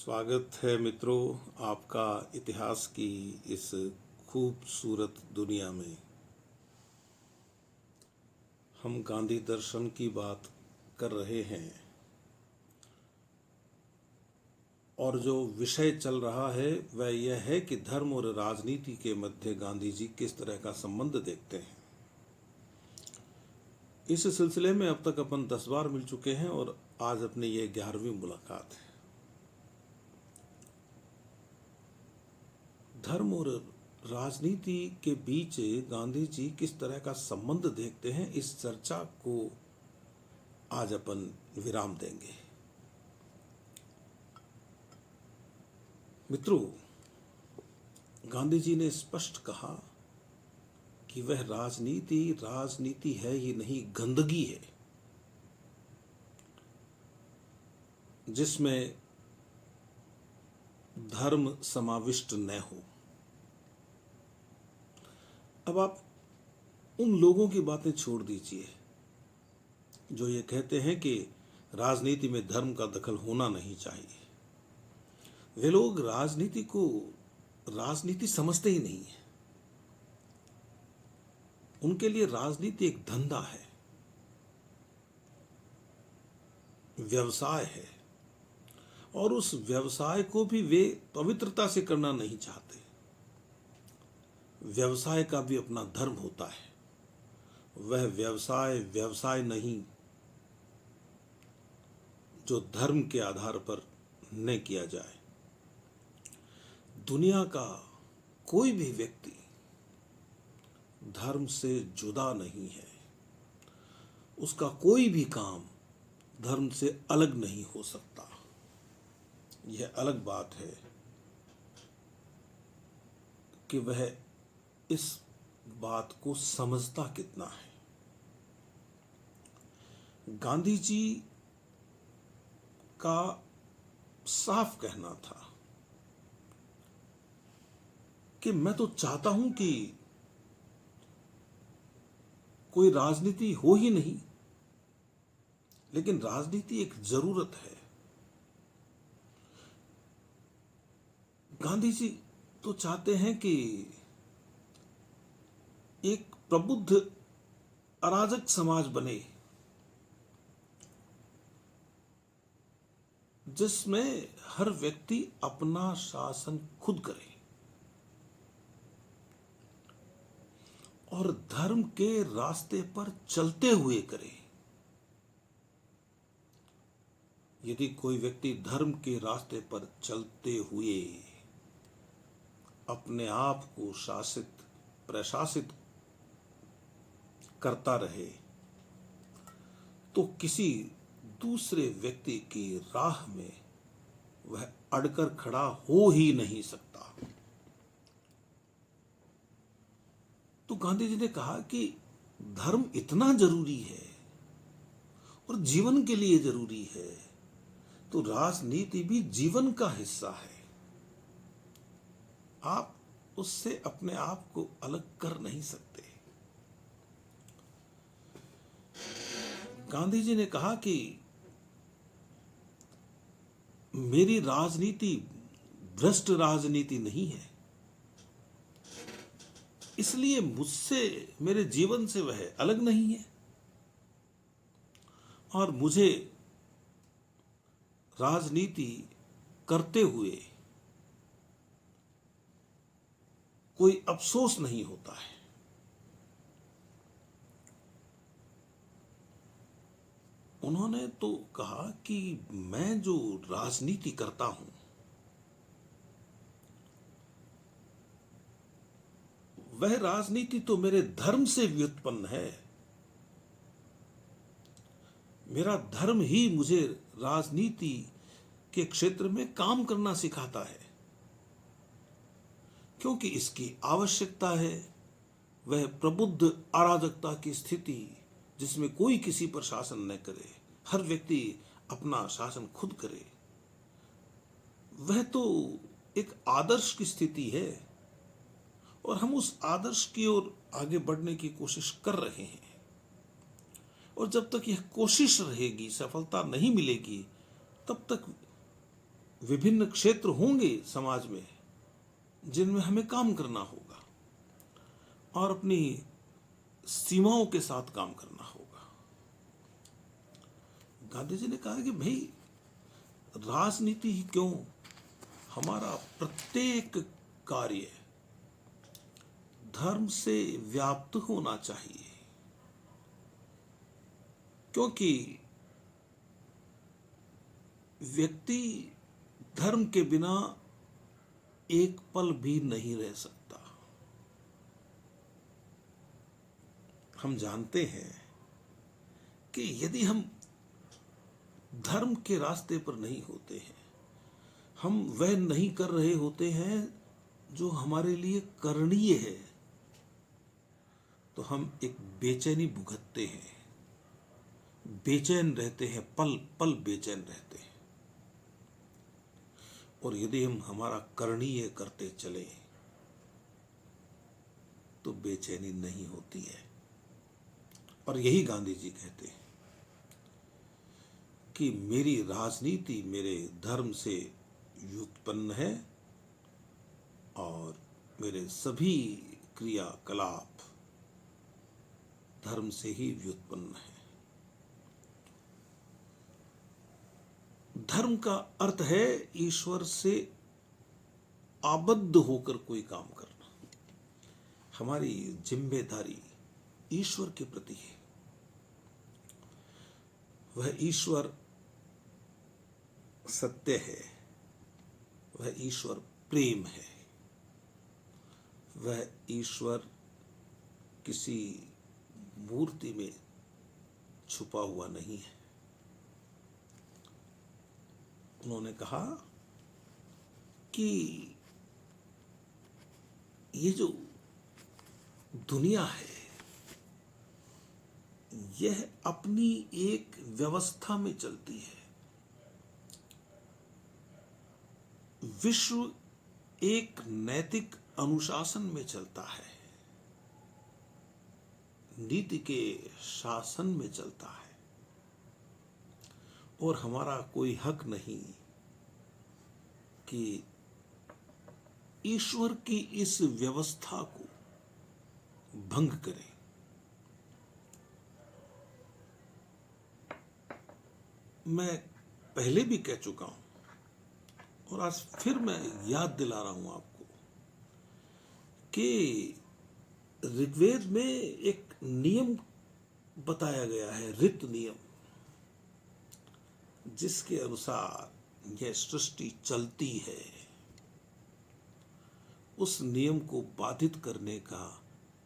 स्वागत है मित्रों आपका इतिहास की इस खूबसूरत दुनिया में। हम गांधी दर्शन की बात कर रहे हैं और जो विषय चल रहा है वह यह है कि धर्म और राजनीति के मध्य गांधी जी किस तरह का संबंध देखते हैं। इस सिलसिले में अब तक अपन 10 बार मिल चुके हैं और आज अपनी ये 11वीं मुलाकात है। धर्म और राजनीति के बीच गांधी जी किस तरह का संबंध देखते हैं, इस चर्चा को आज अपन विराम देंगे। मित्रों, गांधी जी ने स्पष्ट कहा कि वह राजनीति है ही नहीं, गंदगी है जिसमें धर्म समाविष्ट न हो। अब आप उन लोगों की बातें छोड़ दीजिए जो ये कहते हैं कि राजनीति में धर्म का दखल होना नहीं चाहिए। वे लोग राजनीति को राजनीति समझते ही नहीं है। उनके लिए राजनीति एक धंधा है, व्यवसाय है, और उस व्यवसाय को भी वे पवित्रता से करना नहीं चाहते। व्यवसाय का भी अपना धर्म होता है। वह व्यवसाय नहीं जो धर्म के आधार पर न किया जाए। दुनिया का कोई भी व्यक्ति धर्म से जुदा नहीं है। उसका कोई भी काम धर्म से अलग नहीं हो सकता। यह अलग बात है कि वह इस बात को समझता कितना है। गांधी जी का साफ कहना था कि मैं तो चाहता हूं कि कोई राजनीति हो ही नहीं, लेकिन राजनीति एक जरूरत है। गांधी जी तो चाहते हैं कि एक प्रबुद्ध अराजक समाज बने जिसमें हर व्यक्ति अपना शासन खुद करे और धर्म के रास्ते पर चलते हुए करे। यदि कोई व्यक्ति धर्म के रास्ते पर चलते हुए अपने आप को प्रशासित करता रहे तो किसी दूसरे व्यक्ति की राह में वह अड़कर खड़ा हो ही नहीं सकता। तो गांधी जी ने कहा कि धर्म इतना जरूरी है और जीवन के लिए जरूरी है, तो राजनीति भी जीवन का हिस्सा है। आप उससे अपने आप को अलग कर नहीं सकते। गांधी जी ने कहा कि मेरी राजनीति भ्रष्ट राजनीति नहीं है, इसलिए मुझसे, मेरे जीवन से वह अलग नहीं है और मुझे राजनीति करते हुए कोई अफसोस नहीं होता है। उन्होंने तो कहा कि मैं जो राजनीति करता हूं वह राजनीति तो मेरे धर्म से व्युत्पन्न है। मेरा धर्म ही मुझे राजनीति के क्षेत्र में काम करना सिखाता है, क्योंकि इसकी आवश्यकता है। वह प्रबुद्ध अराजकता की स्थिति जिसमें कोई किसी पर शासन न करे, हर व्यक्ति अपना शासन खुद करे, वह तो एक आदर्श की स्थिति है और हम उस आदर्श की ओर आगे बढ़ने की कोशिश कर रहे हैं। और जब तक यह कोशिश रहेगी, सफलता नहीं मिलेगी, तब तक विभिन्न क्षेत्र होंगे समाज में जिनमें हमें काम करना होगा और अपनी सीमाओं के साथ काम करना होगा। गांधी जी ने कहा कि भाई राजनीति ही क्यों, हमारा प्रत्येक कार्य धर्म से व्याप्त होना चाहिए, क्योंकि व्यक्ति धर्म के बिना एक पल भी नहीं रह सकता। हम जानते हैं कि यदि हम धर्म के रास्ते पर नहीं होते हैं, हम वह नहीं कर रहे होते हैं जो हमारे लिए करणीय है, तो हम एक बेचैनी भुगतते हैं, बेचैन रहते हैं, पल पल बेचैन रहते हैं। और यदि हम हमारा करणीय करते चले तो बेचैनी नहीं होती है। और यही गांधी जी कहते हैं कि मेरी राजनीति मेरे धर्म से व्युत्पन्न है और मेरे सभी क्रियाकलाप धर्म से ही व्युत्पन्न है। धर्म का अर्थ है ईश्वर से आबद्ध होकर कोई काम करना। हमारी जिम्मेदारी ईश्वर के प्रति है। वह ईश्वर सत्य है, वह ईश्वर प्रेम है, वह ईश्वर किसी मूर्ति में छुपा हुआ नहीं है। उन्होंने कहा कि ये जो दुनिया है यह अपनी एक व्यवस्था में चलती है। विश्व एक नैतिक अनुशासन में चलता है, नीति के शासन में चलता है, और हमारा कोई हक नहीं कि ईश्वर की इस व्यवस्था को भंग करें। मैं पहले भी कह चुका हूं और आज फिर मैं याद दिला रहा हूं आपको कि ऋग्वेद में एक नियम बताया गया है, ऋत नियम, जिसके अनुसार यह सृष्टि चलती है। उस नियम को बाधित करने का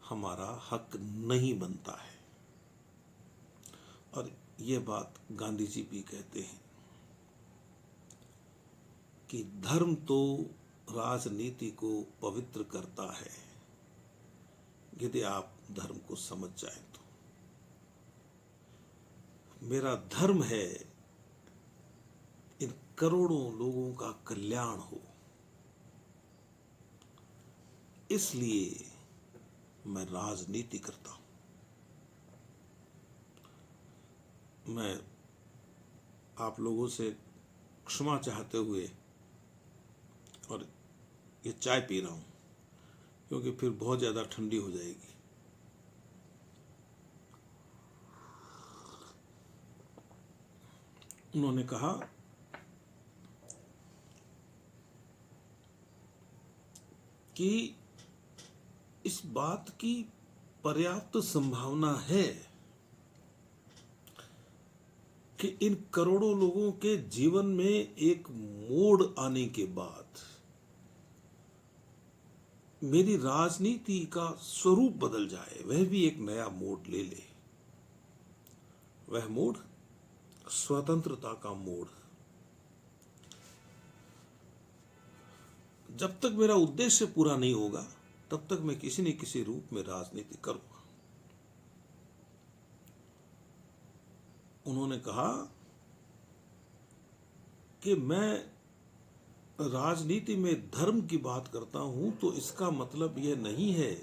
हमारा हक नहीं बनता है। और यह बात गांधी जी भी कहते हैं कि धर्म तो राजनीति को पवित्र करता है, यदि आप धर्म को समझ जाएं तो। मेरा धर्म है इन करोड़ों लोगों का कल्याण हो, इसलिए मैं राजनीति करता हूं। मैं आप लोगों से क्षमा चाहते हुए और ये चाय पी रहा हूं क्योंकि फिर बहुत ज्यादा ठंडी हो जाएगी। उन्होंने कहा कि इस बात की पर्याप्त संभावना है कि इन करोड़ों लोगों के जीवन में एक मोड़ आने के बाद मेरी राजनीति का स्वरूप बदल जाए, वह भी एक नया मोड़ ले ले। वह मोड़ स्वतंत्रता का मोड़। जब तक मेरा उद्देश्य पूरा नहीं होगा तब तक मैं किसी न किसी रूप में राजनीति करूंगा। उन्होंने कहा कि मैं राजनीति में धर्म की बात करता हूं तो इसका मतलब यह नहीं है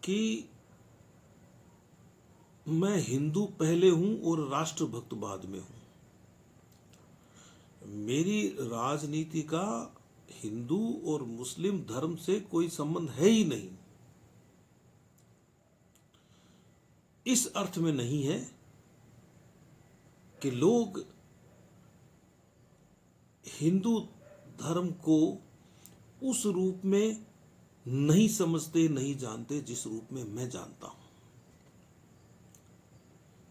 कि मैं हिंदू पहले हूं और राष्ट्रभक्त बाद में हूं। मेरी राजनीति का हिंदू और मुस्लिम धर्म से कोई संबंध है ही नहीं। इस अर्थ में नहीं है कि लोग हिंदू धर्म को उस रूप में नहीं समझते, नहीं जानते जिस रूप में मैं जानता हूं।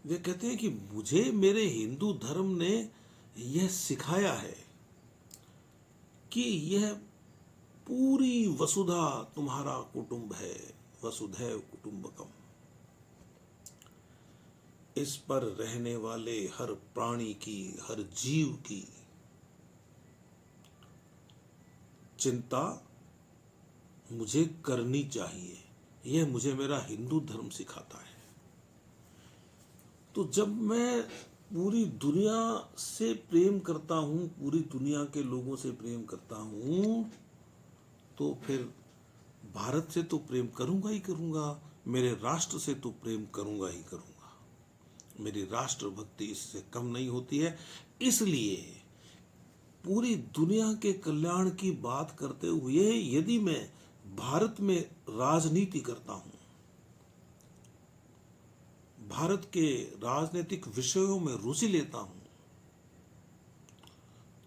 वे कहते हैं कि मुझे मेरे हिंदू धर्म ने यह सिखाया है कि यह पूरी वसुधा तुम्हारा कुटुंब है, वसुधैव कुटुंबकम। इस पर रहने वाले हर प्राणी की, हर जीव की चिंता मुझे करनी चाहिए। यह मुझे मेरा हिंदू धर्म सिखाता है। तो जब मैं पूरी दुनिया से प्रेम करता हूं, पूरी दुनिया के लोगों से प्रेम करता हूं, तो फिर भारत से तो प्रेम करूंगा ही करूंगा, मेरे राष्ट्र से तो प्रेम करूंगा ही करूंगा। मेरी राष्ट्र भक्ति इससे कम नहीं होती है। इसलिए पूरी दुनिया के कल्याण की बात करते हुए यदि मैं भारत में राजनीति करता हूं, भारत के राजनीतिक विषयों में रुचि लेता हूं,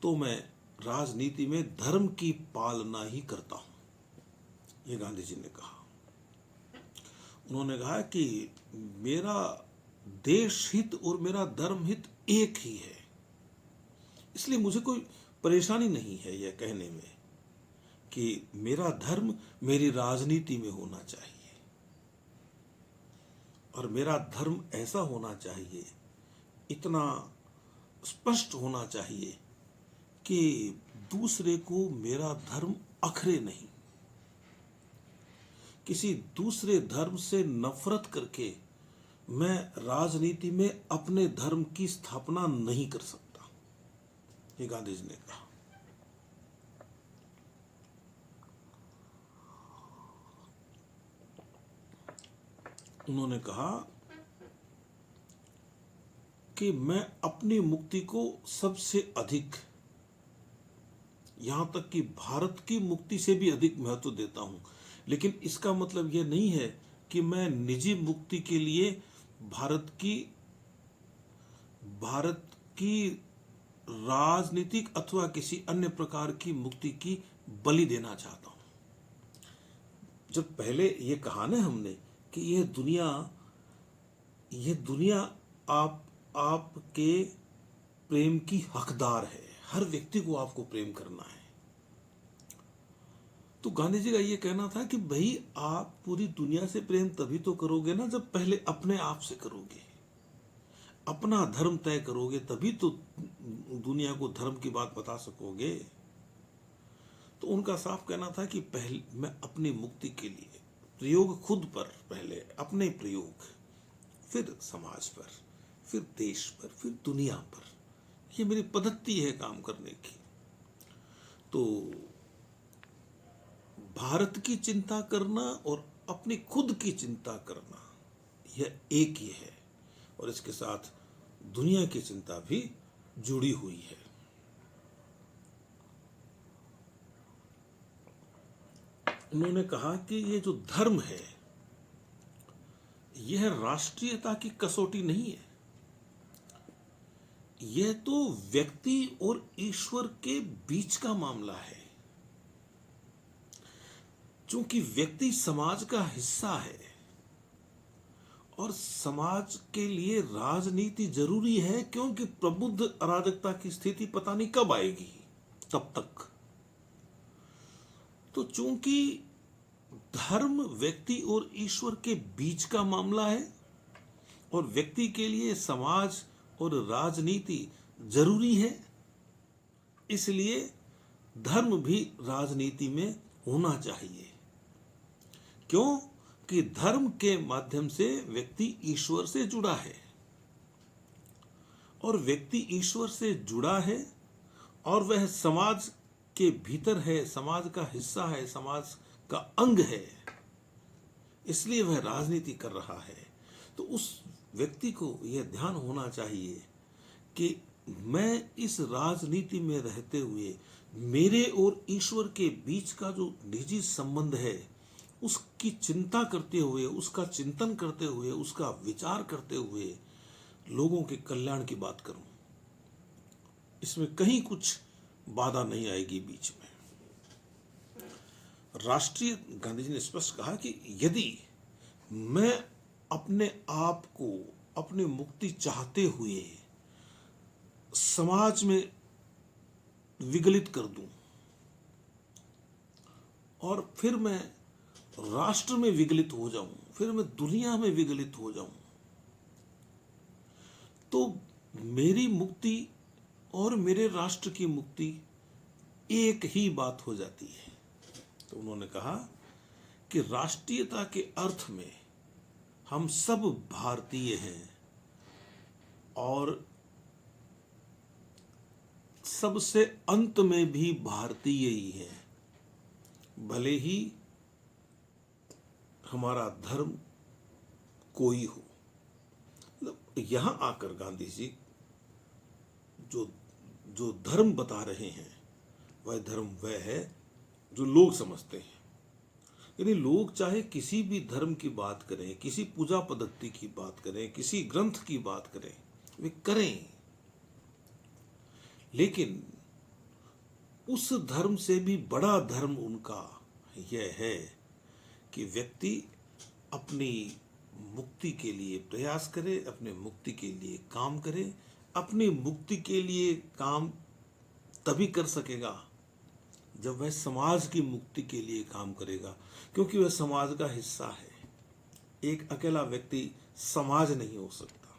तो मैं राजनीति में धर्म की पालना ही करता हूं। ये गांधी जी ने कहा। उन्होंने कहा कि मेरा देश हित और मेरा धर्म हित एक ही है। इसलिए मुझे कोई परेशानी नहीं है यह कहने में कि मेरा धर्म मेरी राजनीति में होना चाहिए, और मेरा धर्म ऐसा होना चाहिए, इतना स्पष्ट होना चाहिए कि दूसरे को मेरा धर्म अखरे नहीं। किसी दूसरे धर्म से नफरत करके मैं राजनीति में अपने धर्म की स्थापना नहीं कर सकता। ये गांधी जी ने कहा। उन्होंने कहा कि मैं अपनी मुक्ति को सबसे अधिक, यहां तक कि भारत की मुक्ति से भी अधिक महत्व देता हूं। लेकिन इसका मतलब यह नहीं है कि मैं निजी मुक्ति के लिए भारत की राजनीतिक अथवा किसी अन्य प्रकार की मुक्ति की बलि देना चाहता हूं। जब पहले ये कहा ना हमने कि यह दुनिया आपके प्रेम की हकदार है, हर व्यक्ति को आपको प्रेम करना है, तो गांधी जी का यह कहना था कि भाई आप पूरी दुनिया से प्रेम तभी तो करोगे ना जब पहले अपने आप से करोगे, अपना धर्म तय करोगे, तभी तो दुनिया को धर्म की बात बता सकोगे। तो उनका साफ कहना था कि पहले मैं अपनी मुक्ति के लिए प्रयोग खुद पर, पहले अपने प्रयोग, फिर समाज पर, फिर देश पर, फिर दुनिया पर। ये मेरी पद्धति है काम करने की। तो भारत की चिंता करना और अपनी खुद की चिंता करना यह एक ही है, और इसके साथ दुनिया की चिंता भी जुड़ी हुई है। उन्होंने कहा कि ये जो धर्म है यह राष्ट्रीयता की कसौटी नहीं है, यह तो व्यक्ति और ईश्वर के बीच का मामला है। चूंकि व्यक्ति समाज का हिस्सा है और समाज के लिए राजनीति जरूरी है, क्योंकि प्रबुद्ध अराजकता की स्थिति पता नहीं कब आएगी, तब तक। तो चूंकि धर्म व्यक्ति और ईश्वर के बीच का मामला है और व्यक्ति के लिए समाज और राजनीति जरूरी है, इसलिए धर्म भी राजनीति में होना चाहिए। क्यों? कि धर्म के माध्यम से व्यक्ति ईश्वर से जुड़ा है, और व्यक्ति ईश्वर से जुड़ा है और वह समाज के भीतर है, समाज का हिस्सा है, समाज का अंग है, इसलिए वह राजनीति कर रहा है। तो उस व्यक्ति को यह ध्यान होना चाहिए कि मैं इस राजनीति में रहते हुए मेरे और ईश्वर के बीच का जो निजी संबंध है उसकी चिंता करते हुए, उसका चिंतन करते हुए, उसका विचार करते हुए लोगों के कल्याण की बात करूं। इसमें कहीं कुछ बाधा नहीं आएगी बीच में। राष्ट्रीय गांधी जी ने स्पष्ट कहा कि यदि मैं अपने आप को अपनी मुक्ति चाहते हुए समाज में विगलित कर दूं और फिर मैं राष्ट्र में विगलित हो जाऊं, फिर मैं दुनिया में विगलित हो जाऊं, तो मेरी मुक्ति और मेरे राष्ट्र की मुक्ति एक ही बात हो जाती है। तो उन्होंने कहा कि राष्ट्रीयता के अर्थ में हम सब भारतीय हैं और सबसे अंत में भी भारतीय ही हैं, भले ही हमारा धर्म कोई हो। मतलब यहां आकर गांधी जी जो जो धर्म बता रहे हैं वह धर्म वह है जो लोग समझते हैं। यानी लोग चाहे किसी भी धर्म की बात करें, किसी पूजा पद्धति की बात करें, किसी ग्रंथ की बात करें, वे करें, लेकिन उस धर्म से भी बड़ा धर्म उनका यह है कि व्यक्ति अपनी मुक्ति के लिए प्रयास करे, अपने मुक्ति के लिए काम करे। अपनी मुक्ति के लिए काम तभी कर सकेगा जब वह समाज की मुक्ति के लिए काम करेगा, क्योंकि वह समाज का हिस्सा है। एक अकेला व्यक्ति समाज नहीं हो सकता,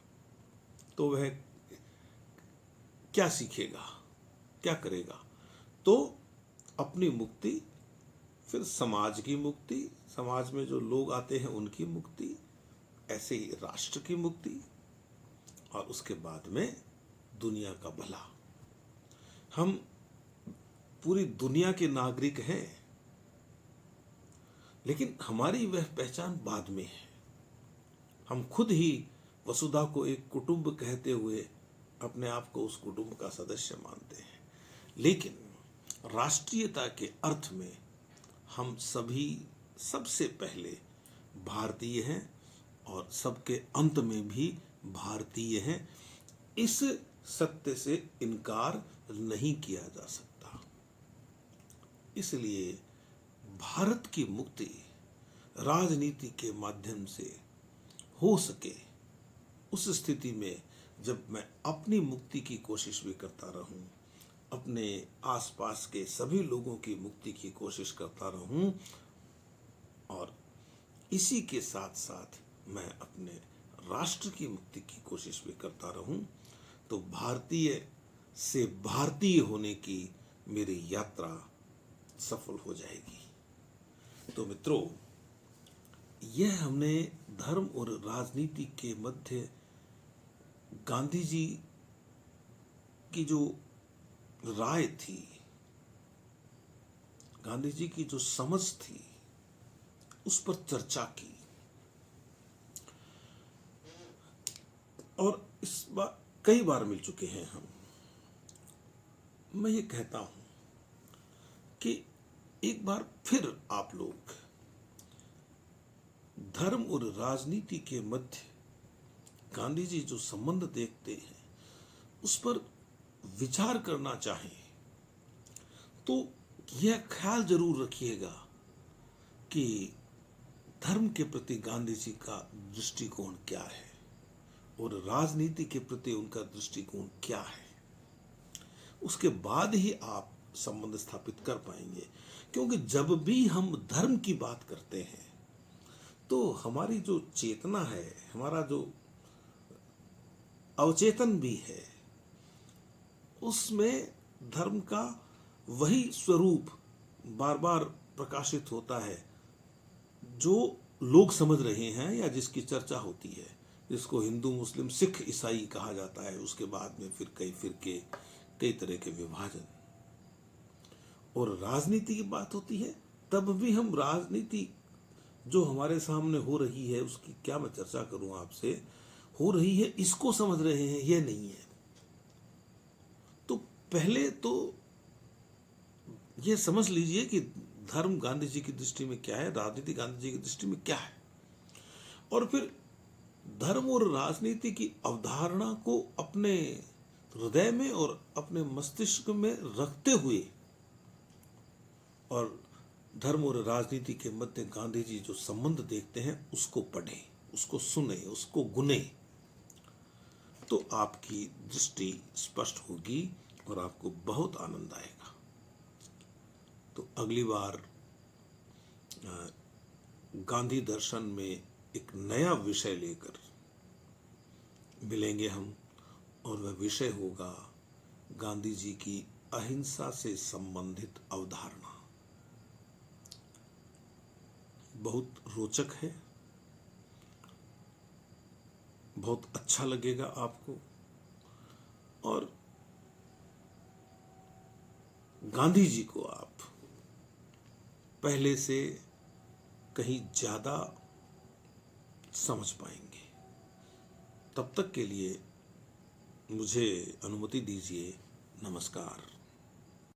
तो वह क्या सीखेगा, क्या करेगा? तो अपनी मुक्ति, फिर समाज की मुक्ति, समाज में जो लोग आते हैं उनकी मुक्ति, ऐसे ही राष्ट्र की मुक्ति, और उसके बाद में दुनिया का भला। हम पूरी दुनिया के नागरिक हैं, लेकिन हमारी वह पहचान बाद में है। हम खुद ही वसुधा को एक कुटुंब कहते हुए अपने आप को उस कुटुंब का सदस्य मानते हैं, लेकिन राष्ट्रीयता के अर्थ में हम सभी सबसे पहले भारतीय हैं और सबके अंत में भी भारतीय हैं। इस सत्य से इनकार नहीं किया जा सकता। इसलिए भारत की मुक्ति राजनीति के माध्यम से हो सके, उस स्थिति में जब मैं अपनी मुक्ति की कोशिश भी करता रहूं, अपने आसपास के सभी लोगों की मुक्ति की कोशिश करता रहूं, और इसी के साथ साथ मैं अपने राष्ट्र की मुक्ति की कोशिश भी करता रहूं, तो भारतीय से भारतीय होने की मेरी यात्रा सफल हो जाएगी। तो मित्रों, यह हमने धर्म और राजनीति के मध्य गांधी जी की जो राय थी, गांधी जी की जो समझ थी, उस पर चर्चा की। और इस बार कई बार मिल चुके हैं हम। मैं ये कहता हूं कि एक बार फिर आप लोग धर्म और राजनीति के मध्य गांधी जी जो संबंध देखते हैं उस पर विचार करना चाहें, तो यह ख्याल जरूर रखिएगा कि धर्म के प्रति गांधी जी का दृष्टिकोण क्या है और राजनीति के प्रति उनका दृष्टिकोण क्या है। उसके बाद ही आप संबंध स्थापित कर पाएंगे, क्योंकि जब भी हम धर्म की बात करते हैं तो हमारी जो चेतना है, हमारा जो अवचेतन भी है, उसमें धर्म का वही स्वरूप बार बार प्रकाशित होता है जो लोग समझ रहे हैं या जिसकी चर्चा होती है, जिसको हिंदू, मुस्लिम, सिख, ईसाई कहा जाता है। उसके बाद में फिर कई फिरके, कई तरह के विभाजन, और राजनीति की बात होती है, तब भी हम राजनीति जो हमारे सामने हो रही है उसकी क्या मैं चर्चा करूं आपसे, हो रही है इसको समझ रहे हैं, यह नहीं है। पहले तो ये समझ लीजिए कि धर्म गांधी जी की दृष्टि में क्या है, राजनीति गांधी जी की दृष्टि में क्या है, और फिर धर्म और राजनीति की अवधारणा को अपने हृदय में और अपने मस्तिष्क में रखते हुए और धर्म और राजनीति के मध्य गांधी जी जो संबंध देखते हैं उसको पढ़ें, उसको सुने, उसको गुने, तो आपकी दृष्टि स्पष्ट होगी और आपको बहुत आनंद आएगा। तो अगली बार गांधी दर्शन में एक नया विषय लेकर मिलेंगे हम, और वह विषय होगा गांधी जी की अहिंसा से संबंधित अवधारणा। बहुत रोचक है, बहुत अच्छा लगेगा आपको, और गांधी जी को आप पहले से कहीं ज्यादा समझ पाएंगे। तब तक के लिए मुझे अनुमति दीजिए। नमस्कार।